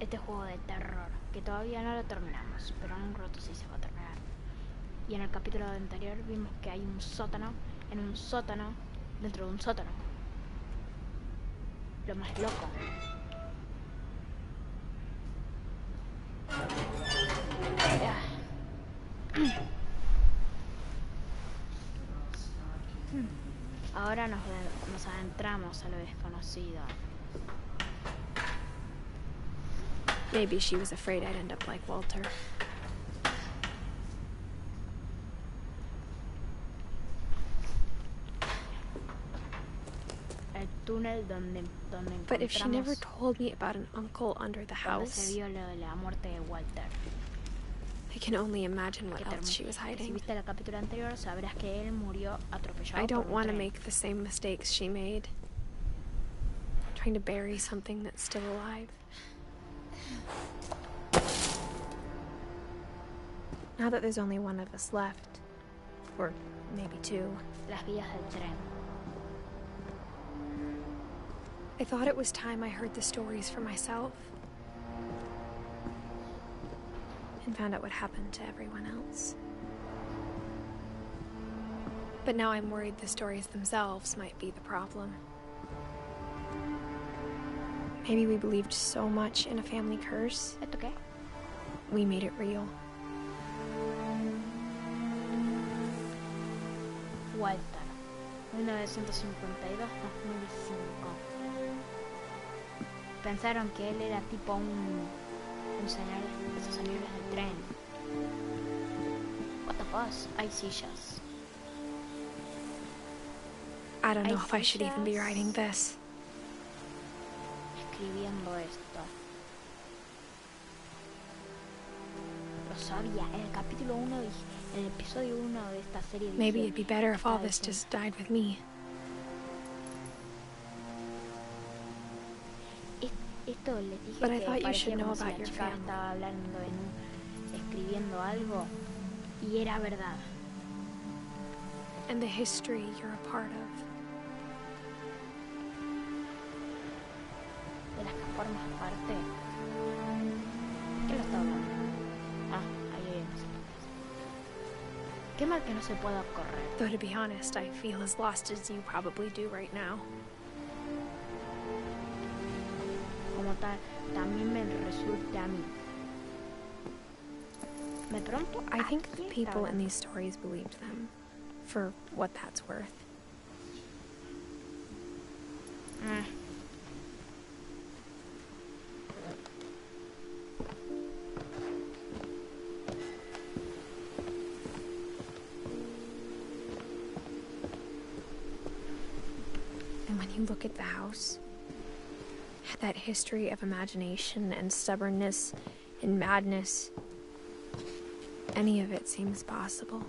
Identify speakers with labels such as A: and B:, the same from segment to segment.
A: este juego de terror, que todavía no lo terminamos, pero en un rato sí se va a terminar. Y en el capítulo anterior vimos que hay un sótano, en un sótano, dentro de un sótano. Lo más loco. Ahora nos adentramos a lo desconocido.
B: Maybe she was afraid I'd end up like Walter.
A: El túnel donde
B: But if she never
A: encontramos
B: told me about an uncle under the
A: donde se
B: house,
A: vio lo de la muerte de Walter.
B: I can only imagine what
A: Que
B: else she was
A: si
B: hiding.
A: viste el capítulo anterior, sabrás que él murió atropellado
B: I don't
A: por un
B: want to
A: tren.
B: make the same mistakes she made. Trying to bury something that's still alive. Now that there's only one of us left, or maybe two,
A: Las vías del tren.
B: I thought it was time I heard the stories for myself and found out what happened to everyone else. But now I'm worried the stories themselves might be the problem. Maybe we believed so much in a family curse,
A: ¿Esto qué?
B: we made it real.
A: Walter, 1952-2005. Pensaron que él era tipo un señor, esos señores del tren. What the fuck? Hay sillas.
B: I don't know
A: Hay
B: if I should even be
A: sillas.
B: writing this.
A: Escribiendo esto. Lo sabía. En el capítulo 1, en el episodio 1 de esta serie dije,
B: Maybe it'd be better if all
A: estaba
B: this
A: diciendo,
B: just died with me.
A: Esto les dije
B: But I
A: que
B: thought you
A: parecía
B: should know
A: como si
B: about
A: la
B: your
A: chica
B: family.
A: estaba hablando escribiendo algo y era verdad.
B: And the history you're a part of.
A: De las que formas parte. ¿Qué lo está hablando? Ah, ahí hay unas sillas. Qué mal que no se pueda correr.
B: Though to be honest, I feel as lost as you probably do right now.
A: Como tal, también me resulta a mí. Me pregunto,
B: I
A: ¿a
B: think the
A: quién está
B: people in
A: hablando?
B: these stories believed them, for what that's worth. And when you look at the house, that history of imagination and stubbornness and madness, any of it seems possible.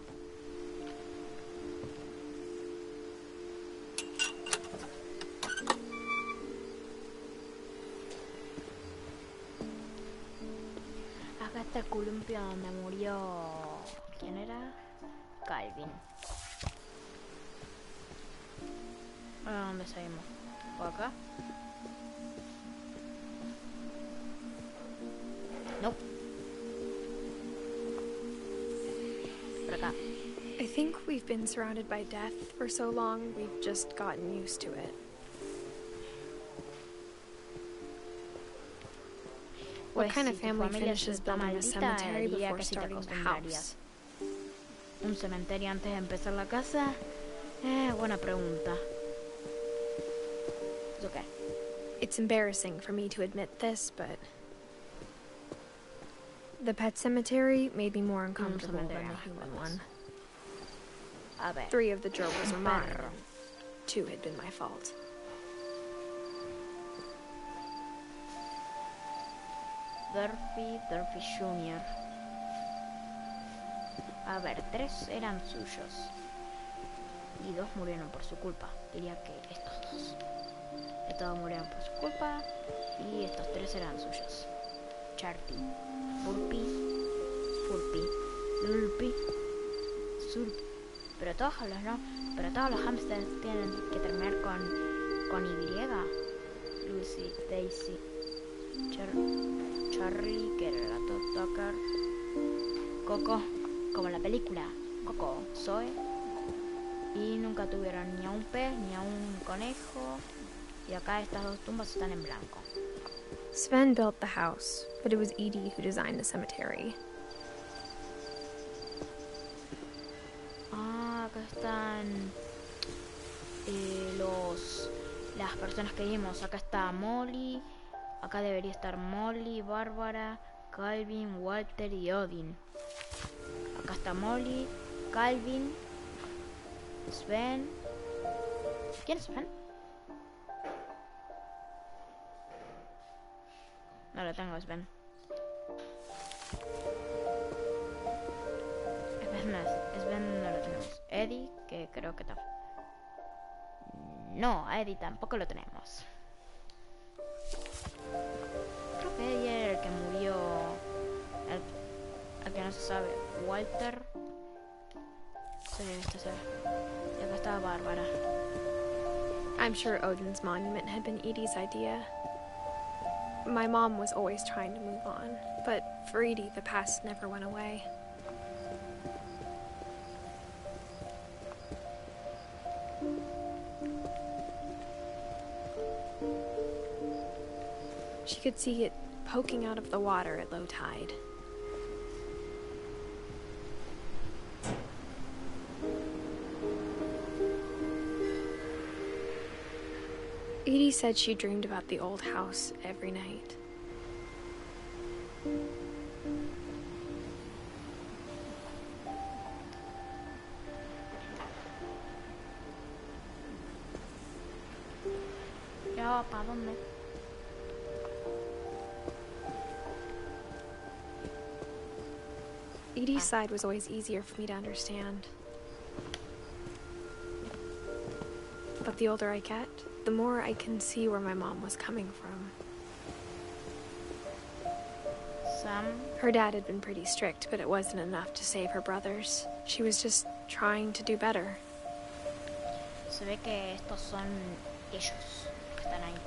A: Acá está el columpio donde murió... ¿Quién era? Calvin. Ahora, ¿dónde salimos? ¿Por acá? No. Por acá.
B: I think we've been surrounded by death for so long, we've just gotten used to it. What
A: Pues
B: kind
A: si
B: of
A: tu
B: family
A: familia
B: finishes
A: está
B: building a
A: maldita,
B: cemetery
A: diría
B: before
A: que sí te
B: starting the
A: acostumbrarías.
B: house?
A: ¿Un cementerio antes de empezar la casa? Buena pregunta. ¿Es okay?
B: It's embarrassing for me to admit this, but the pet cemetery made me more uncomfortable than
A: cementerio
B: the
A: más
B: human
A: cosas.
B: one.
A: A ver.
B: 3 of the drovers were mine,
A: Perro.
B: and 2 had been my fault.
A: Durfee Jr. A ver, 3 eran suyos. Y 2 murieron por su culpa. Diría que estos 2. Estos 2 murieron por su culpa. Y estos 3 eran suyos. Charpy, Fulpy, Lulpy, Surpy. Pero todos los no. Pero todos los hamsters tienen que terminar con Y. Lucy, Daisy, Charlie, que era el gato Tucker. Coco, como la película. Coco, Zoe. Y nunca tuvieron ni a un pez ni a un conejo. Y acá estas dos tumbas están en blanco.
B: Sven built the house, but it was Edie who designed the cemetery.
A: Ah, acá están las personas que vimos. Acá está Molly. Acá debería estar Molly, Bárbara, Calvin, Walter y Odin. Acá está Molly, Calvin, Sven. ¿Quién es Sven? No lo tengo, Sven. Sven no lo tenemos. Eddie, que creo que tampoco. No, a Eddie tampoco lo tenemos. Creo que Eddie era el que murió. El que no se sabe. Walter. Sí, este se ve. Y acá está Bárbara.
B: I'm sure Odin's monument had been Edie's idea. My mom was always trying to move on, but for Edie, the past never went away. She could see it poking out of the water at low tide. Edie said she dreamed about the old house every night.
A: Ya, ¿para dónde?
B: Edie's side was always easier for me to understand. But the older I get, the more I can see where my mom was coming from. Her dad had been pretty strict, but it wasn't enough to save her brothers. She was just trying to do better.
A: Se ve que estos son ellos que están ahí.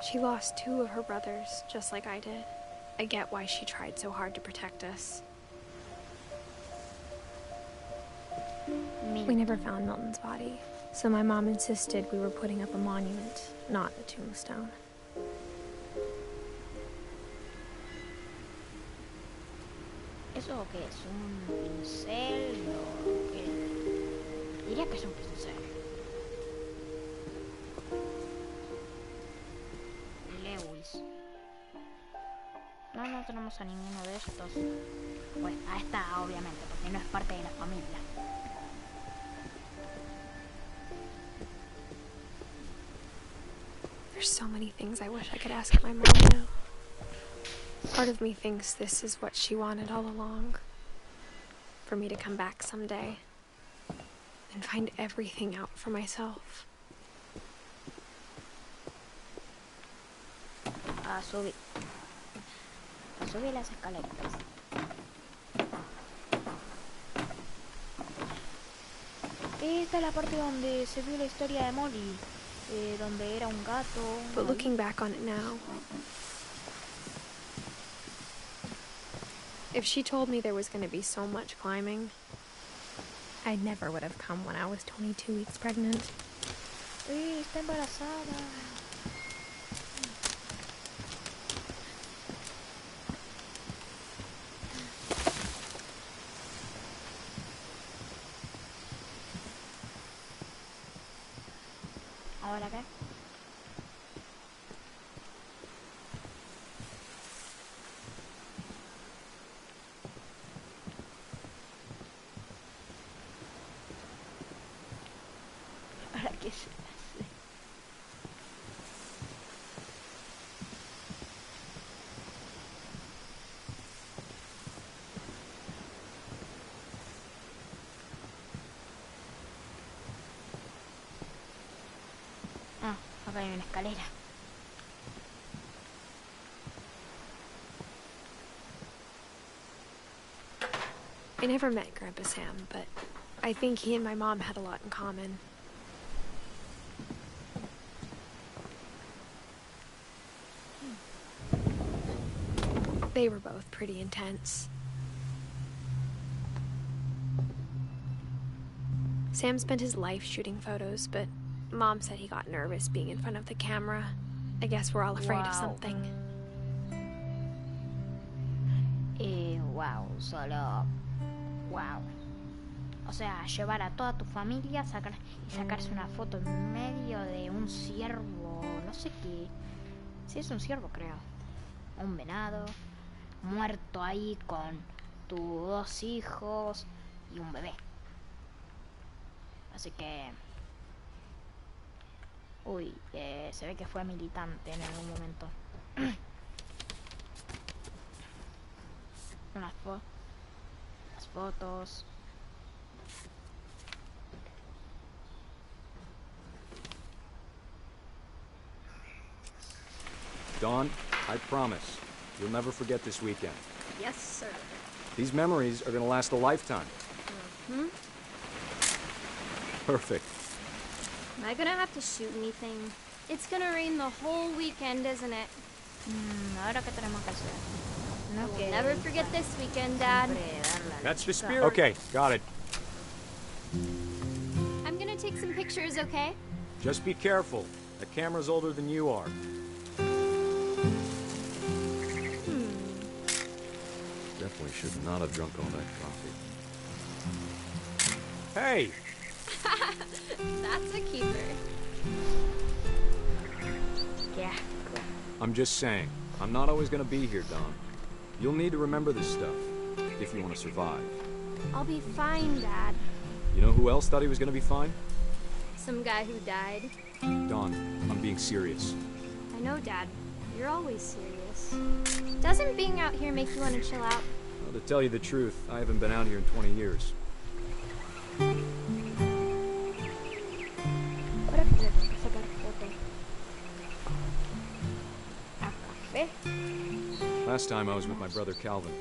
B: She lost 2 of her brothers, just like I did. I get why she tried so hard to protect us. We never found Milton's body, so my mom insisted we were putting up a monument, not a tombstone.
A: ¿Eso qué es? ¿Un pincel o qué? Diría que es un pincel. Lewis. No tenemos a ninguno de estos. Pues a esta obviamente, porque no es parte de la familia.
B: There's so many things I wish I could ask my mom now. Part of me thinks this is what she wanted all along. For me to come back someday and find everything out for myself.
A: A subir las escaleras. Esta es la parte donde se vio la historia de Molly, donde era un gato.
B: But looking back on it now, if she told me there was going to be so much climbing, I never would have come when I was 22 weeks pregnant.
A: Está embarazada. ¿Ahora qué? ¿Ahora qué se hace? Ah, acá hay una escalera.
B: I never met Grandpa Sam, but I think he and my mom had a lot in common. They were both pretty intense. Sam spent his life shooting photos, but Mom said he got nervous being in front of the camera. I guess we're all afraid of something.
A: Wow, solo... Wow. O sea, llevar a toda tu familia sacarse una foto en medio de un ciervo, no sé qué. Sí, es un ciervo, creo. Un venado, muerto ahí con tus 2 hijos y un bebé. Así que... Uy, se ve que fue militante en algún momento. Las fotos.
C: Dawn, I promise, you'll never forget this weekend.
B: Yes, sir.
C: These memories are gonna last a lifetime.
B: Mm-hmm.
C: Perfect.
D: Am I gonna have to shoot anything? It's gonna rain the whole weekend, isn't it?
A: Ahora qué tenemos que hacer. No
D: We'll never forget this weekend, Dad.
C: That's the spirit. Okay, got it.
D: I'm gonna take some pictures, okay?
C: Just be careful. The camera's older than you are. Definitely should not have drunk all that coffee. Hey!
D: That's a keeper.
A: Yeah.
C: I'm just saying, I'm not always gonna be here, Dawn. You'll need to remember this stuff, if you want to survive.
D: I'll be fine, Dad.
C: You know who else thought he was gonna be fine?
D: Some guy who died.
C: Dawn, I'm being serious.
D: I know, Dad. You're always serious. Doesn't being out here make you want to chill out?
C: Well, to tell you the truth, I haven't been out here in 20 years.
A: Ahora que le tengo que sacar foto a café.
C: Last time I was with my brother Calvin.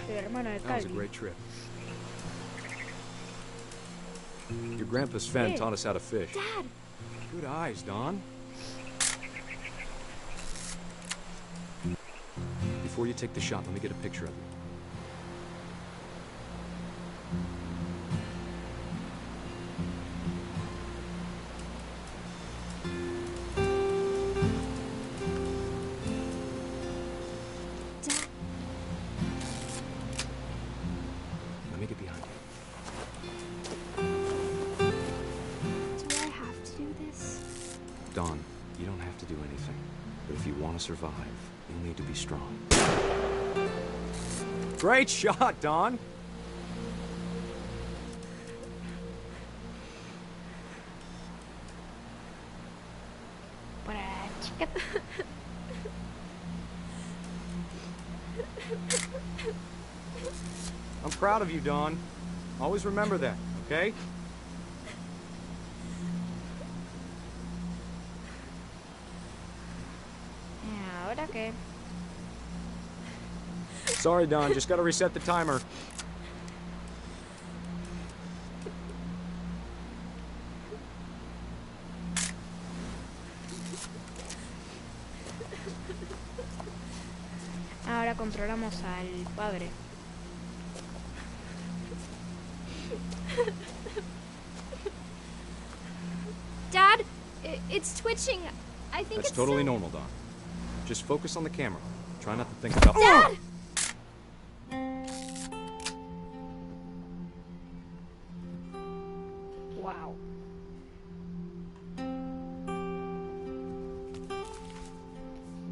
A: Tu hermano de
C: That was a
A: Calvin.
C: great trip. Your grandpa Sven
A: Hey.
C: taught us how to fish.
D: Dad!
C: Good eyes, Dawn. Before you take the shot, let me get a picture of you.
D: Dad!
C: Let me get behind you.
D: Do I have to do this?
C: Dawn, you don't have to do anything. But if you want to survive, you'll need to be strong. Great shot, Dawn!
A: Para la chica.
C: I'm proud of you, Dawn. Always remember that, okay?
A: Ahora que...
C: Sorry, Dawn, just gotta reset the timer.
A: Ahora controlamos al padre.
D: Dad, it's twitching. I think
C: That's
D: it's
C: totally
D: so...
C: normal, Dawn. Just focus on the camera. Try not to think about...
D: Dad!
A: Wow.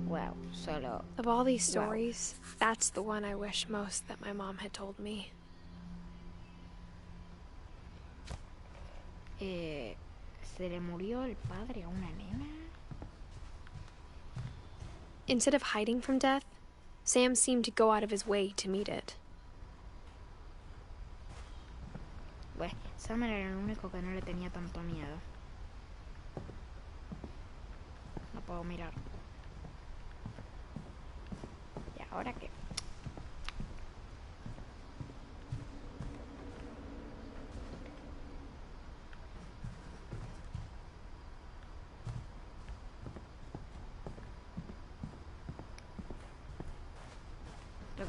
A: Wow, solo...
B: Of all these stories, that's the one I wish most that my mom had told me.
A: ¿Se le murió el padre a una nena?
B: Instead of hiding from death, Sam seemed to go out of his way to meet it.
A: Bueno, Sam era el único que no le tenía tanto miedo. No puedo mirar. ¿Y ahora qué?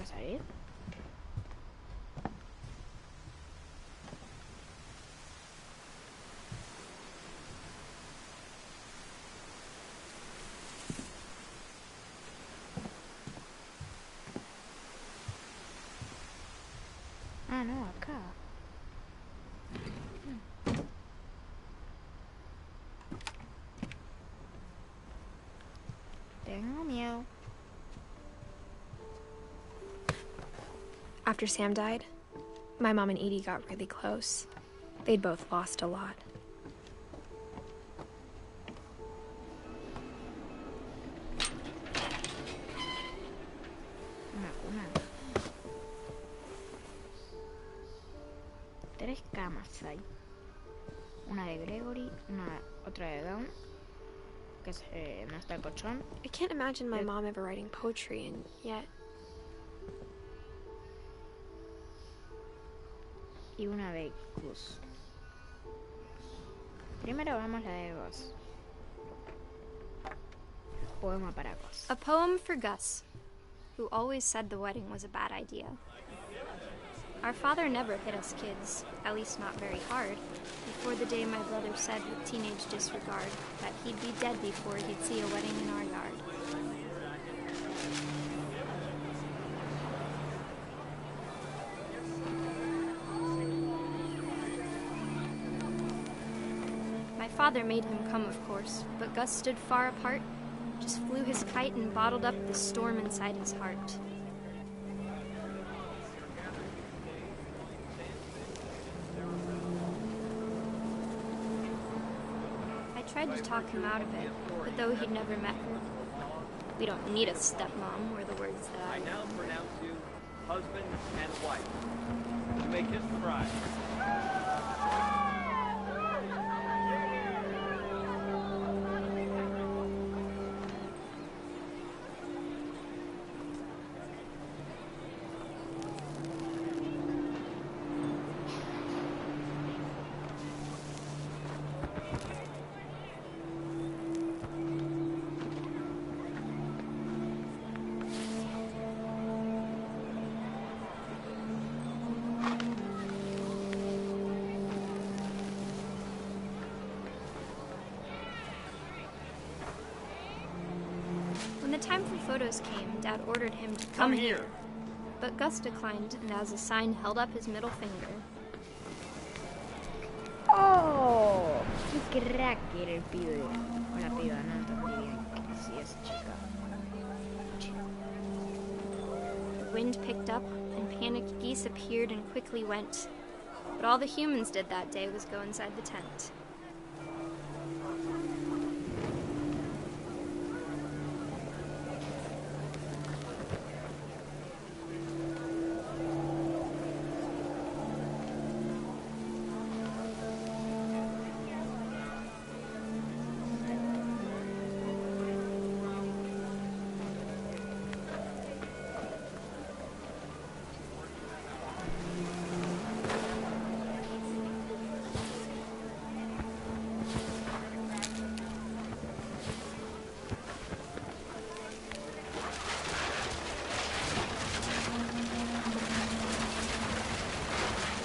A: que salir. Ah, no, acá. Tengo miedo.
B: After Sam died, my mom and Edie got really close. They'd both lost a lot.
A: Una cuna. 3 camas hay. Una de Gregory, otra de Dawn, que no está el colchón.
B: I can't imagine my mom ever writing poetry, and yet...
A: Y una de Gus. Primero vamos la de Gus. Poema para Gus.
D: A poem for Gus, who always said the wedding was a bad idea. Our father never hit us kids, at least not very hard, before the day my brother said with teenage disregard that he'd be dead before he'd see a wedding in our yard. My father made him come, of course, but Gus stood far apart, just flew his kite and bottled up the storm inside his heart. I tried to talk him out of it, but though he'd never met her, we don't need a stepmom, were the words that I
E: now pronounce you husband and wife. You may kiss the bride.
D: When the time for photos came, Dad ordered him to come here. But Gus declined, and as a sign held up his middle finger.
A: ¡Oh! ¡Qué crack era el pibe! O la piba, no entendí bien qué decía esa chica.
D: The wind picked up, and panicked geese appeared and quickly went. But all the humans did that day was go inside the tent.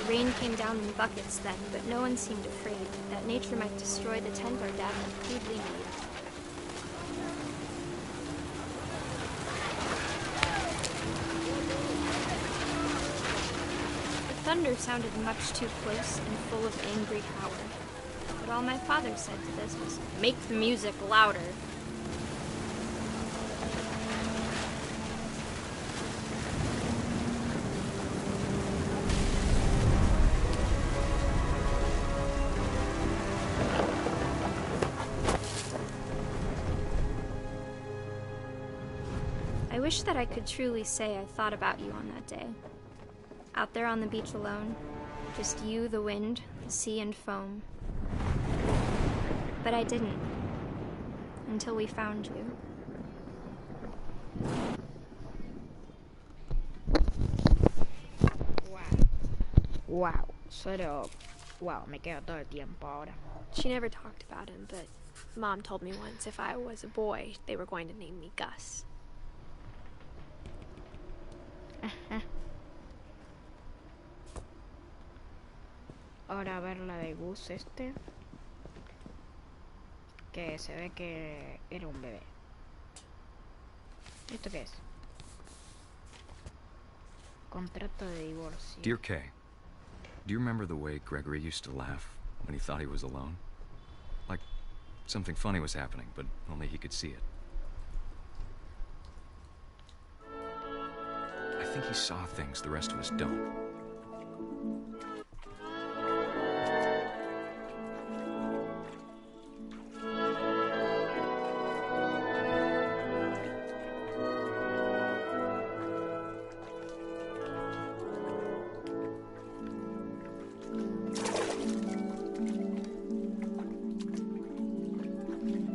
D: Rain came down in buckets then, but no one seemed afraid that nature might destroy the tent our dad had crudely made. The thunder sounded much too close and full of angry power, but all my father said to this was, "Make the music louder." I wish that I could truly say I thought about you on that day. Out there on the beach alone, just you, the wind, the sea, and foam. But I didn't, until we found you.
A: Wow, solo... Wow, me quedo todo el tiempo ahora.
B: She never talked about him, but Mom told me once if I was a boy, they were going to name me Gus.
A: Ahora a ver la de Gus este. Que se ve que era un bebé. ¿Esto qué es? Contrato de divorcio.
C: Dear Kay, do you remember the way Gregory used to laugh when he thought he was alone? Like something funny was happening, but only he could see it. I think he saw things the rest of us don't.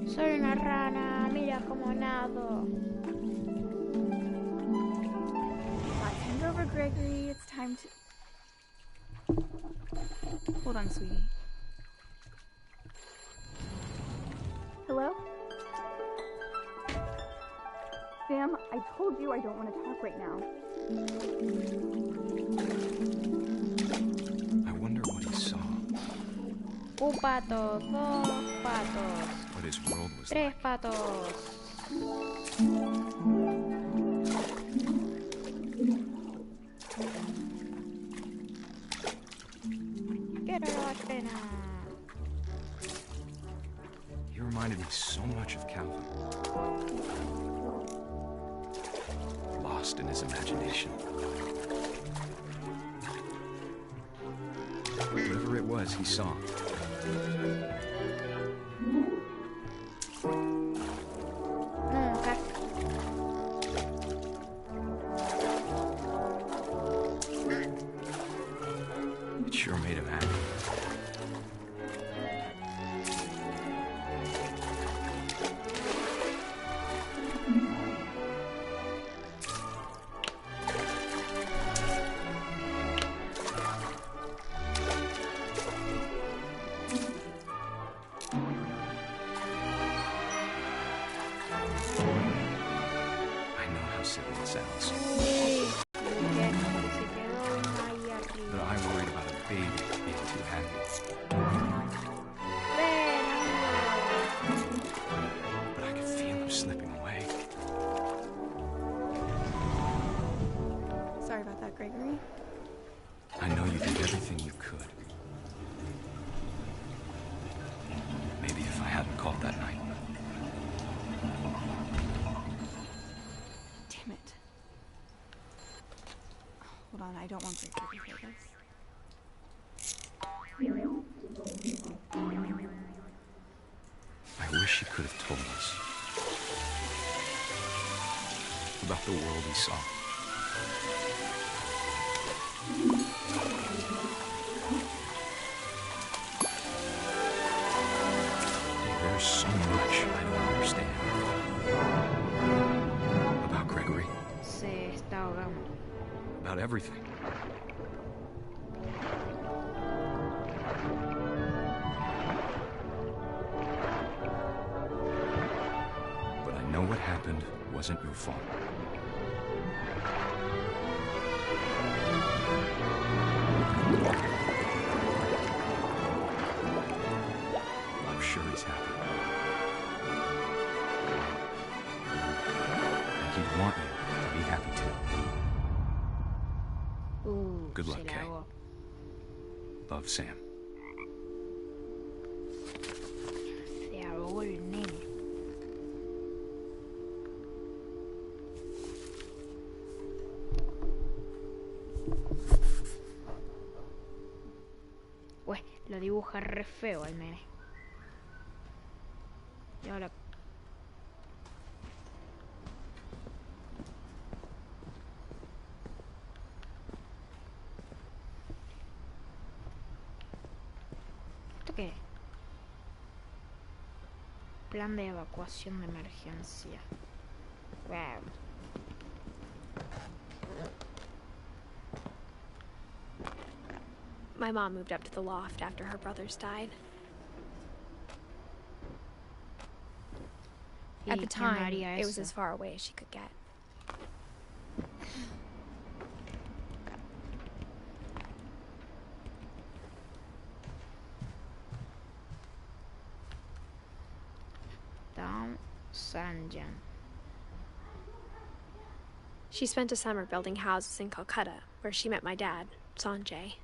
A: Soy una rana, mira cómo nado.
F: Hand over, Gregory. It's time to... Hold on, sweetie. Hello? Sam, I told you I don't want to talk right now.
C: I wonder what he saw.
A: Un pato, dos patos,
C: What his world was
A: tres
C: like.
A: patos. Quiero la pena.
C: He reminded me so much of Calvin. Lost in his imagination. Whatever it was he saw.
A: Nunca.
C: It sure made him happy. I know how silly it sounds,
A: Uy, que se quedó ahí
C: but
A: arriba.
C: I worried about a baby being too happy.
A: Ven, amigo.
C: But I could feel him slipping away.
F: Sorry about that, Gregory.
C: I know you did everything you could. Maybe if I hadn't called that night.
F: Damn it. Hold on, I don't want Gregory to hear this.
C: I wish he could have told us about the world he saw. There's so much I don't understand about Gregory,
A: Se está ahogando.
C: about everything. But I know what happened wasn't your fault. I'm sure he's happy. And he'd want you to be happy too. Good luck,
A: Se la
C: Kay.
A: ahogó.
C: Love, Sam.
A: Se ahogó el nene. Pues lo dibuja re feo al nene. Y ahora... ¿Esto qué es? Plan de evacuación de emergencia. Wow.
B: My mom moved up to the loft after her brothers died. At
A: ¿Y
B: the
A: quién
B: time,
A: haría
B: it was
A: eso?
B: as far away as she could get.
A: Sanjan.
B: She spent a summer building houses in Calcutta, where she met my dad, Sanjay.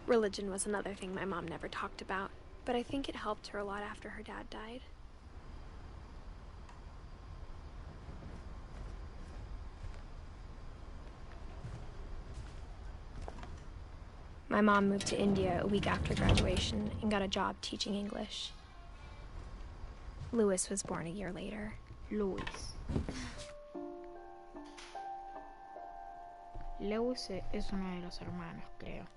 B: Religion was another thing my mom never talked about, but I think it helped her a lot after her dad died. My mom moved to India a week after graduation and got a job teaching English. Louis was born a year later.
A: Lewis es uno de los hermanos, creo.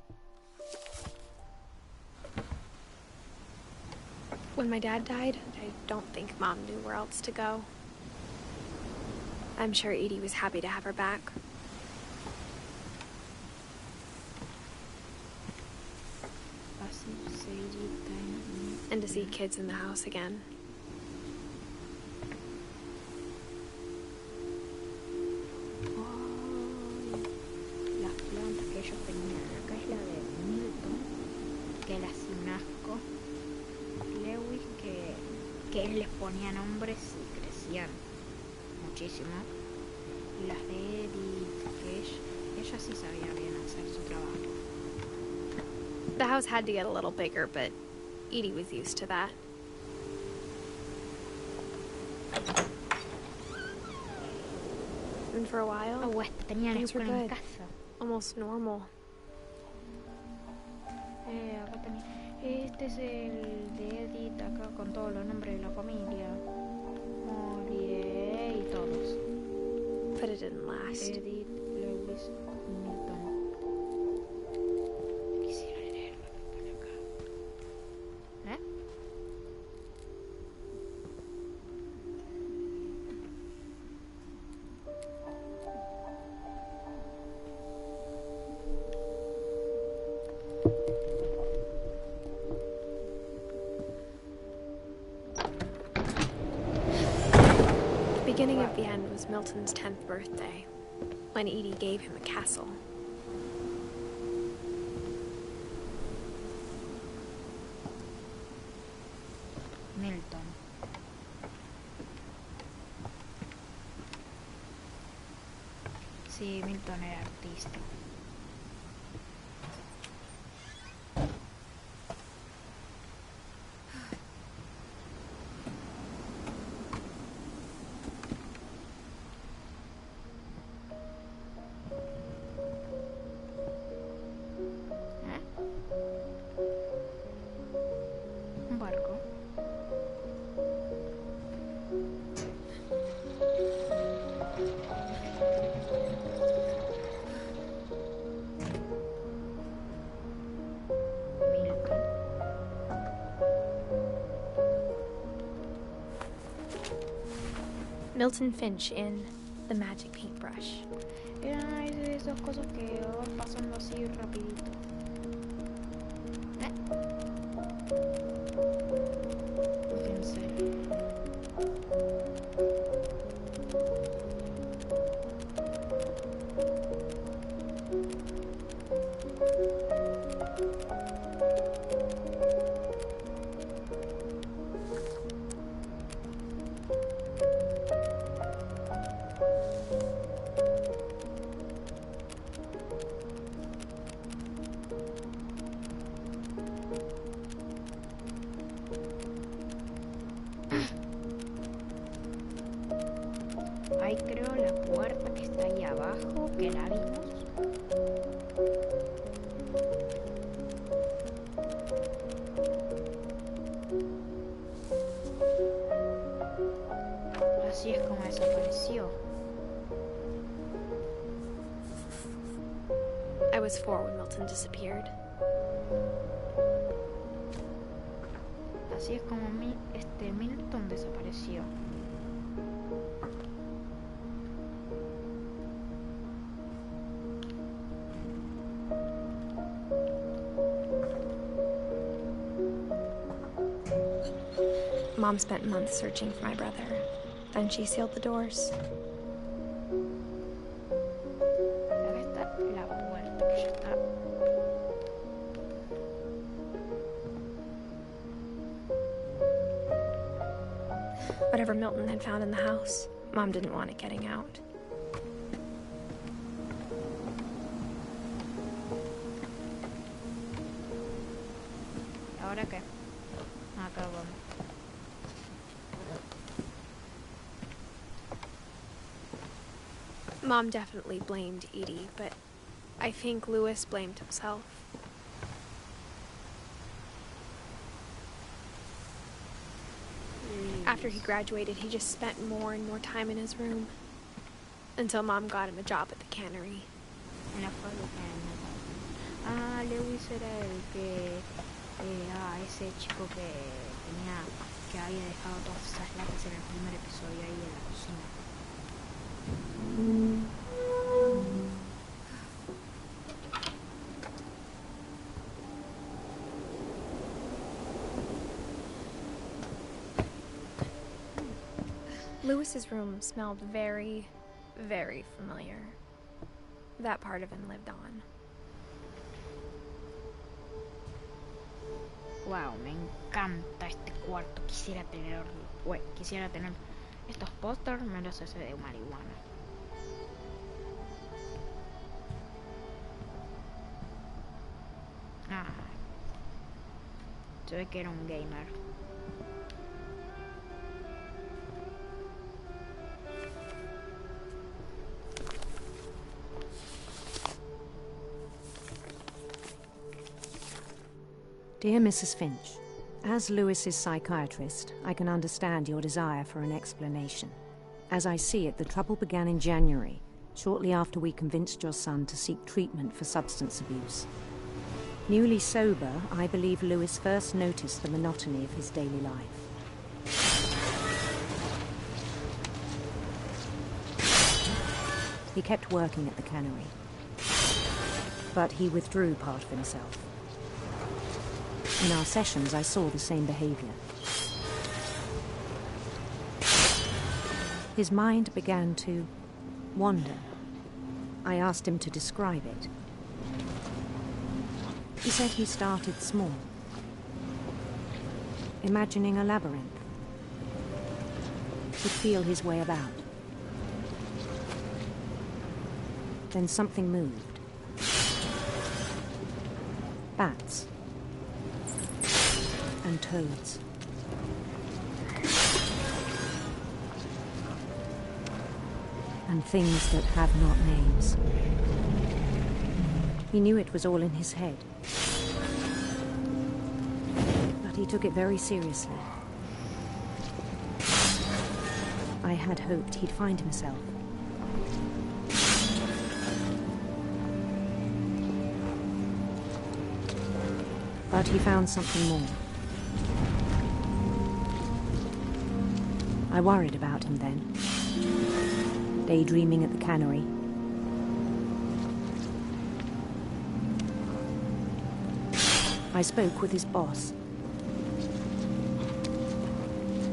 B: When my dad died, I don't think Mom knew where else to go. I'm sure Edie was happy to have her back. And to see kids in the house again.
A: Las plantas que ellos tenían. Acá es la de Milton, que le hacía un asco. Lewis, que él les ponía nombres y crecían muchísimo. Y las de Edith, que ella sí sabía bien hacer su trabajo.
B: The house had to get a little bigger, but Edie was used to that. And for a while,
A: Tenían
B: things were
A: escuela en
B: good.
A: casa.
B: Almost normal.
A: Acá tenía. Este es el de Edith, acá con todos los nombres de la familia. Molly y todos.
B: But it didn't last.
A: Edith, Lewis, Milton. Quisiera leer lo que pone acá. ¿Eh?
B: The beginning of the end was Milton's 10th birthday, when Edie gave him a castle.
A: Milton. Sí, Milton era artista. Un barco. Milton.
B: Milton Finch in The Magic Paintbrush.
A: Eran esas cosas que van pasando así rapidito. Pensé. Ahí creo la puerta que está ahí abajo, que la vimos. Así es como desapareció.
B: I was 4 when Milton disappeared.
A: Así es como Milton desapareció.
B: Mom spent months searching for my brother, Then she sealed the doors.
A: Acá está la puerta que ya está.
B: Whatever Milton had found in the house, Mom didn't want it getting out.
A: ¿Ahora qué? Acá vamos.
B: Mom definitely blamed Edie, but I think Lewis blamed himself. After he graduated, he just spent more and more time in his room. Until Mom got him a job at the cannery.
A: En la fábrica de metal. Ah, Lewis era el que... ese chico que tenía... que había dejado todas esas latas en el primer episodio ahí en la cocina.
B: Lewis's room smelled very, very familiar. That part of him lived on.
A: Wow, me encanta este cuarto. Quisiera tener estos pósters menos ese de marihuana. Ah, se ve que era un gamer.
G: Dear Mrs. Finch, as Lewis's psychiatrist, I can understand your desire for an explanation. As I see it, the trouble began in January, shortly after we convinced your son to seek treatment for substance abuse. Newly sober, I believe Lewis first noticed the monotony of his daily life. He kept working at the cannery, but he withdrew part of himself. In our sessions, I saw the same behavior. His mind began to wander. I asked him to describe it. He said he started small, imagining a labyrinth. He'd feel his way about. Then something moved. Bats. And toads. And things that have not names. He knew it was all in his head. But he took it very seriously. I had hoped he'd find himself. But he found something more. I worried about him then, daydreaming at the cannery. I spoke with his boss,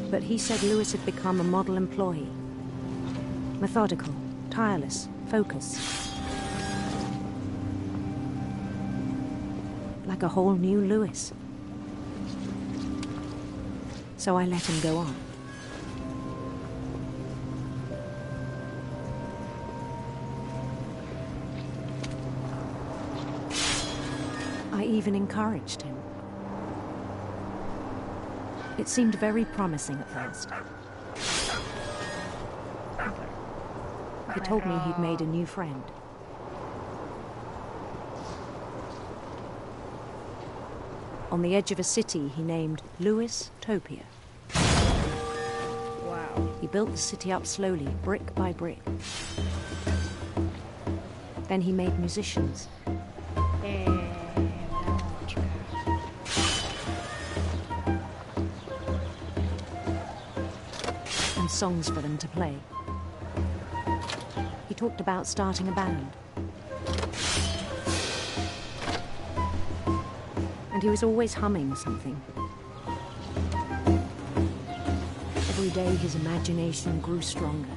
G: but he said Lewis had become a model employee. Methodical, tireless, focused. Like a whole new Lewis. So I let him go on. I even encouraged him. It seemed very promising at first. He told me he'd made a new friend. On the edge of a city he named Lewis Topia.
A: Wow.
G: He built the city up slowly, brick by brick. Then he made musicians. And songs for them to play. He talked about starting a band. And he was always humming something. Every day his imagination grew stronger.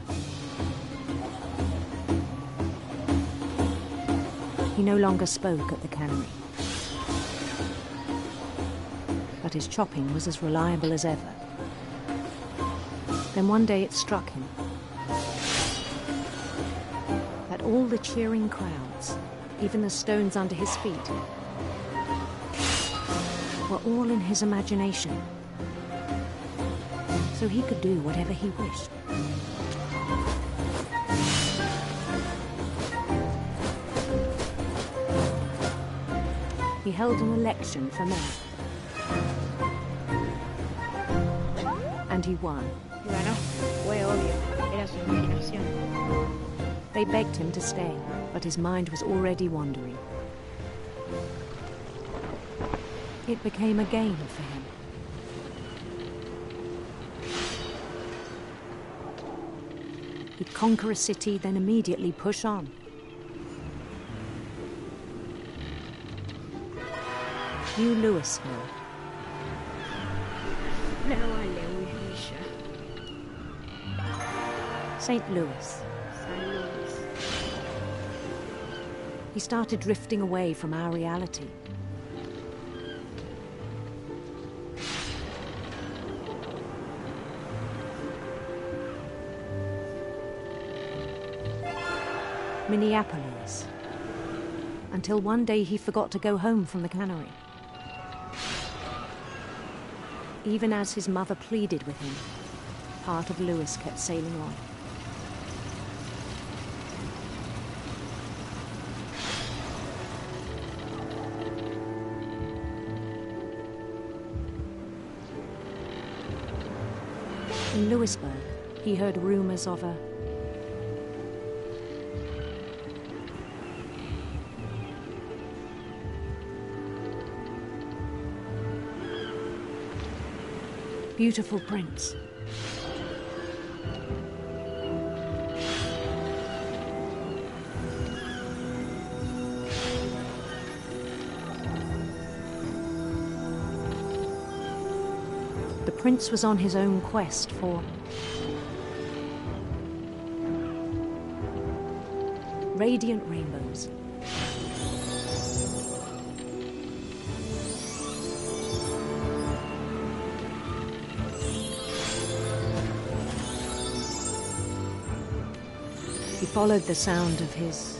G: He no longer spoke at the cannery, but his chopping was as reliable as ever. Then one day it struck him that all the cheering crowds, even the stones under his feet, were all in his imagination, so he could do whatever he wished. He held an election for mayor, and he won.
A: Y ganó. Fue obvio. Era su imaginación.
G: They begged him to stay, but his mind was already wandering. It became a game for him. He'd conquer a city, then immediately push on. New Louisville.
A: Nueva Louisville.
G: St. Louis.
A: San Luis.
G: He started drifting away from our reality. Minneapolis. Until one day he forgot to go home from the cannery. Even as his mother pleaded with him, part of Louis kept sailing on. In Louisburg, he heard rumors of a beautiful prince. The prince was on his own quest for radiant rainbows. He followed the sound of his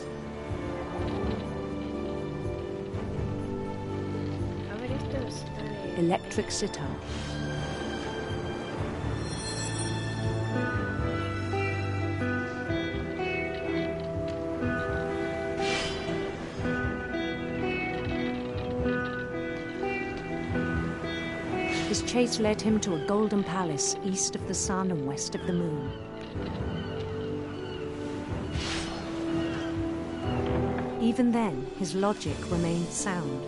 A: A ver, esto está de...
G: electric sitar. His chase led him to a golden palace east of the sun and west of the moon. Even then, his logic remained sound.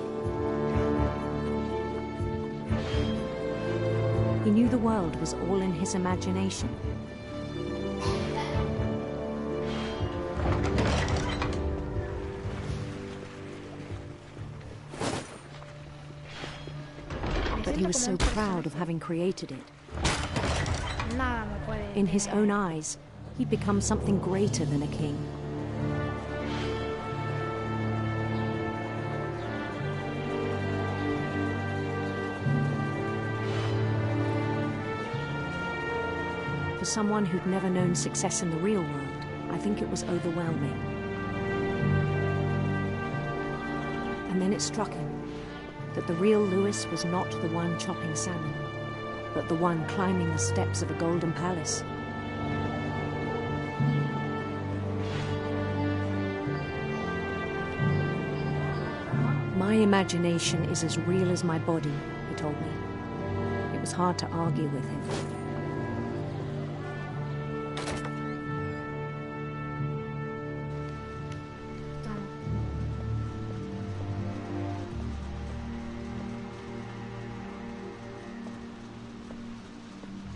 G: He knew the world was all in his imagination. But he was so proud of having created it.
A: Nada me puede
G: In his
A: detener.
G: own eyes, he'd become something greater than a king. For someone who'd never known success in the real world, I think it was overwhelming. And then it struck him that the real Louis was not the one chopping salmon, but the one climbing the steps of a golden palace. My imagination is as real as my body, he told me. It was hard to argue with him.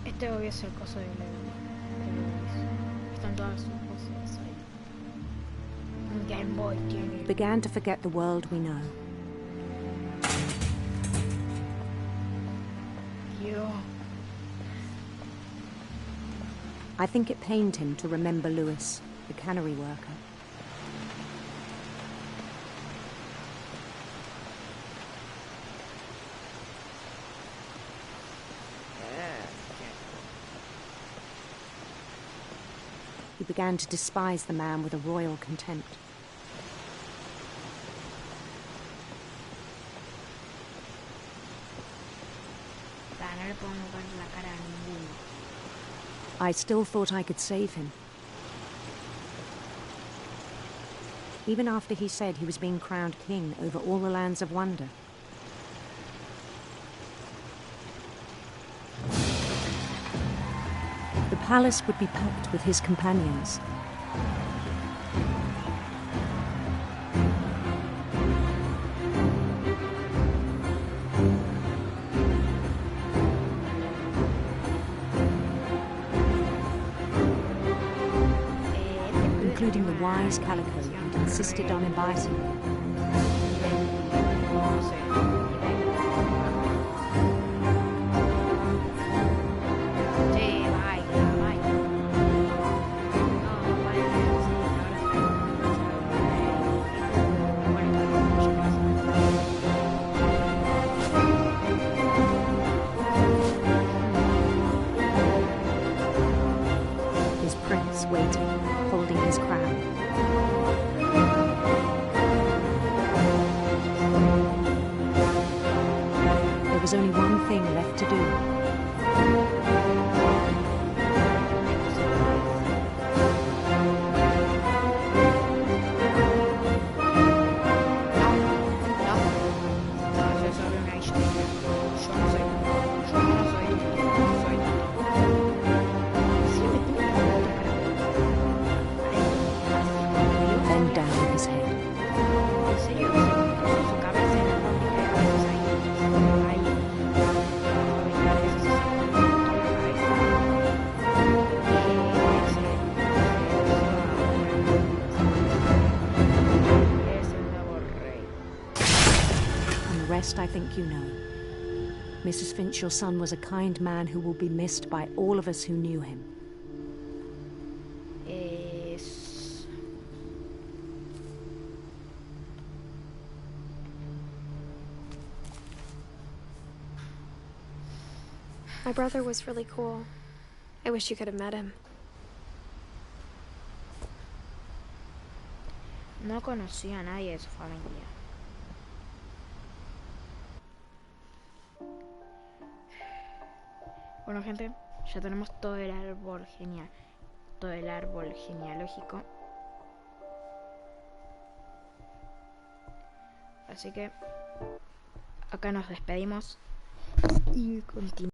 A: Este obvio es el coso de Lewis. Están todas sus cosas ahí. Un Game Boy tiene.
G: Began to forget the world we know.
A: Yo.
G: I think it pained him to remember Lewis, the cannery worker. He began to despise the man with a royal contempt.
A: No le podemos ver la cara a ninguno.
G: I still thought I could save him. Even after he said he was being crowned king over all the lands of wonder. The palace would be packed with his companions. Including the wise Calico who'd insisted on inviting me. His prince waited, holding his crown. There was only one thing left to do. Bend down with his head. And the rest I think you know. Mrs. Finch, your son was a kind man who will be missed by all of us who knew him.
B: My brother was really cool. I wish you could have met him.
A: No conocía a nadie de su familia. Bueno, gente, ya tenemos todo el árbol genial, todo el árbol genealógico. Así que acá nos despedimos y continuamos.